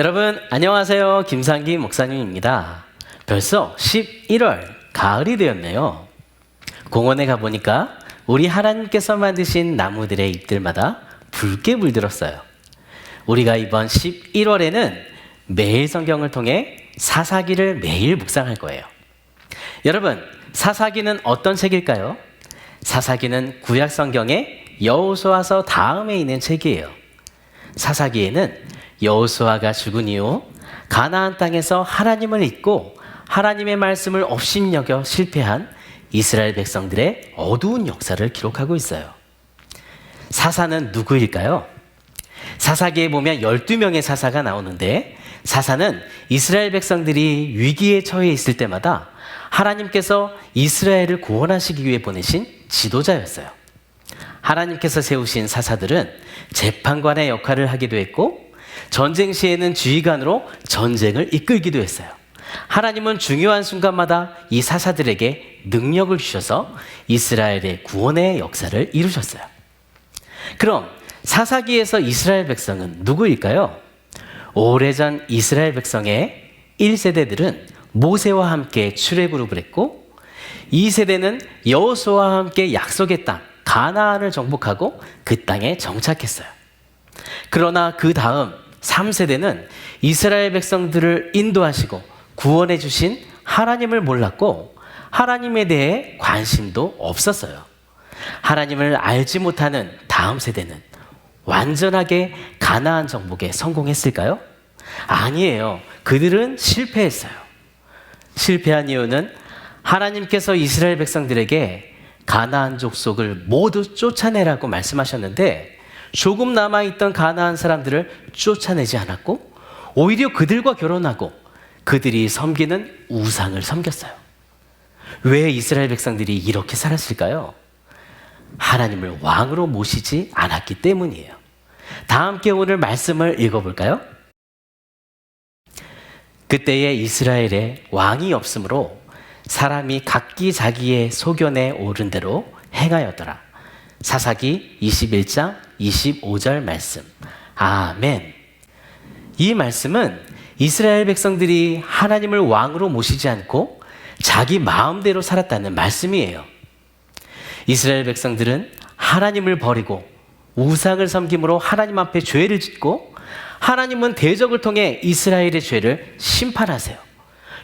여러분 안녕하세요. 김상기 목사님입니다. 벌써 11월 가을이 되었네요. 공원에 가보니까 우리 하나님께서 만드신 나무들의 잎들마다 붉게 물들었어요. 우리가 이번 11월에는 매일 성경을 통해 사사기를 매일 묵상할 거예요. 여러분, 사사기는 어떤 책일까요? 사사기는 구약 성경의 여호수아서 다음에 있는 책이에요. 사사기에는 여호수아가 죽은 이후 가나안 땅에서 하나님을 잊고 하나님의 말씀을 업신여겨 실패한 이스라엘 백성들의 어두운 역사를 기록하고 있어요. 사사는 누구일까요? 사사기에 보면 12명의 사사가 나오는데, 사사는 이스라엘 백성들이 위기에 처해 있을 때마다 하나님께서 이스라엘을 구원하시기 위해 보내신 지도자였어요. 하나님께서 세우신 사사들은 재판관의 역할을 하기도 했고, 전쟁 시에는 지휘관으로 전쟁을 이끌기도 했어요. 하나님은 중요한 순간마다 이 사사들에게 능력을 주셔서 이스라엘의 구원의 역사를 이루셨어요. 그럼 사사기에서 이스라엘 백성은 누구일까요? 오래전 이스라엘 백성의 1세대들은 모세와 함께 출애굽을 했고, 2세대는 여호수아와 함께 약속의 땅 가나안을 정복하고 그 땅에 정착했어요. 그러나 그 다음 3세대는 이스라엘 백성들을 인도하시고 구원해 주신 하나님을 몰랐고 하나님에 대해 관심도 없었어요. 하나님을 알지 못하는 다음 세대는 완전하게 가나안 정복에 성공했을까요? 아니에요. 그들은 실패했어요. 실패한 이유는 하나님께서 이스라엘 백성들에게 가나안 족속을 모두 쫓아내라고 말씀하셨는데, 조금 남아있던 가나안 사람들을 쫓아내지 않았고 오히려 그들과 결혼하고 그들이 섬기는 우상을 섬겼어요. 왜 이스라엘 백성들이 이렇게 살았을까요? 하나님을 왕으로 모시지 않았기 때문이에요. 다 함께 오늘 말씀을 읽어볼까요? 그때에 이스라엘에 왕이 없으므로 사람이 각기 자기의 소견에 오른 대로 행하였더라. 사사기 21장 25절 말씀. 아멘. 이 말씀은 이스라엘 백성들이 하나님을 왕으로 모시지 않고 자기 마음대로 살았다는 말씀이에요. 이스라엘 백성들은 하나님을 버리고 우상을 섬김으로 하나님 앞에 죄를 짓고, 하나님은 대적을 통해 이스라엘의 죄를 심판하세요.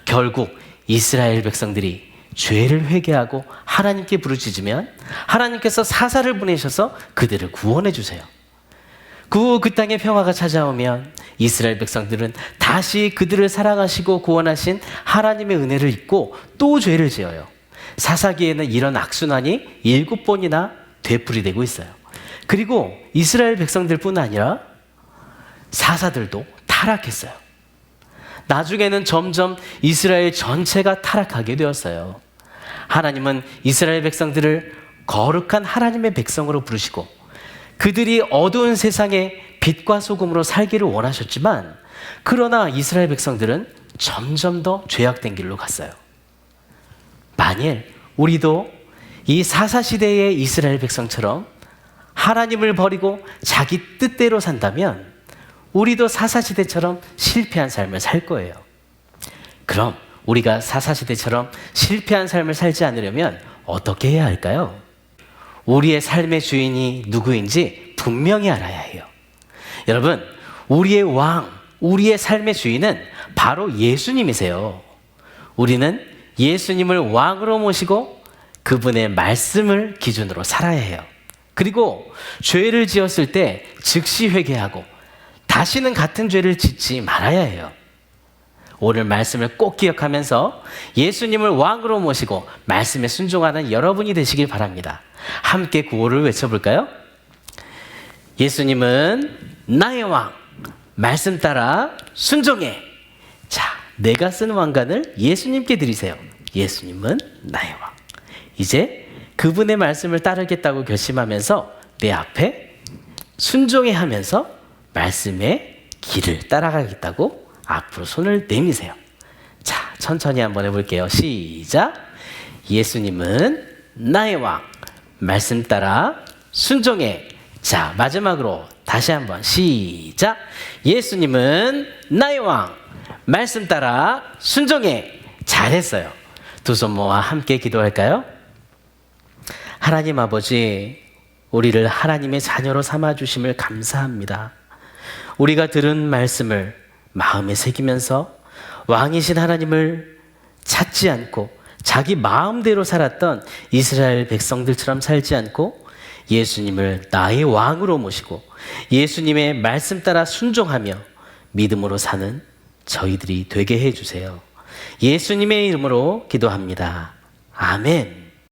결국 이스라엘 백성들이 죄를 회개하고 하나님께 부르짖으면 하나님께서 사사를 보내셔서 그들을 구원해 주세요. 그 땅에 평화가 찾아오면 이스라엘 백성들은 다시 그들을 사랑하시고 구원하신 하나님의 은혜를 잊고 또 죄를 지어요. 사사기에는 이런 악순환이 7번이나 되풀이되고 있어요. 그리고 이스라엘 백성들뿐 아니라 사사들도 타락했어요. 나중에는 점점 이스라엘 전체가 타락하게 되었어요. 하나님은 이스라엘 백성들을 거룩한 하나님의 백성으로 부르시고 그들이 어두운 세상에 빛과 소금으로 살기를 원하셨지만, 그러나 이스라엘 백성들은 점점 더 죄악된 길로 갔어요. 만일 우리도 이 사사시대의 이스라엘 백성처럼 하나님을 버리고 자기 뜻대로 산다면 우리도 사사시대처럼 실패한 삶을 살 거예요. 그럼 우리가 사사시대처럼 실패한 삶을 살지 않으려면 어떻게 해야 할까요? 우리의 삶의 주인이 누구인지 분명히 알아야 해요. 여러분, 우리의 왕, 우리의 삶의 주인은 바로 예수님이세요. 우리는 예수님을 왕으로 모시고 그분의 말씀을 기준으로 살아야 해요. 그리고 죄를 지었을 때 즉시 회개하고 다시는 같은 죄를 짓지 말아야 해요. 오늘 말씀을 꼭 기억하면서 예수님을 왕으로 모시고 말씀에 순종하는 여러분이 되시길 바랍니다. 함께 구호를 외쳐볼까요? 예수님은 나의 왕, 말씀 따라 순종해. 자, 내가 쓴 왕관을 예수님께 드리세요. 예수님은 나의 왕. 이제 그분의 말씀을 따르겠다고 결심하면서 내 앞에 순종해 하면서 말씀의 길을 따라가겠다고 앞으로 손을 내미세요. 자, 천천히 한번 해볼게요. 시작. 예수님은 나의 왕, 말씀 따라 순종해. 자, 마지막으로 다시 한번 시작. 예수님은 나의 왕. 말씀 따라 순종해. 잘했어요. 두 손 모아 함께 기도할까요? 하나님 아버지, 우리를 하나님의 자녀로 삼아주심을 감사합니다. 우리가 들은 말씀을 마음에 새기면서 왕이신 하나님을 찾지 않고 자기 마음대로 살았던 이스라엘 백성들처럼 살지 않고 예수님을 나의 왕으로 모시고 예수님의 말씀 따라 순종하며 믿음으로 사는 저희들이 되게 해주세요. 예수님의 이름으로 기도합니다. 아멘.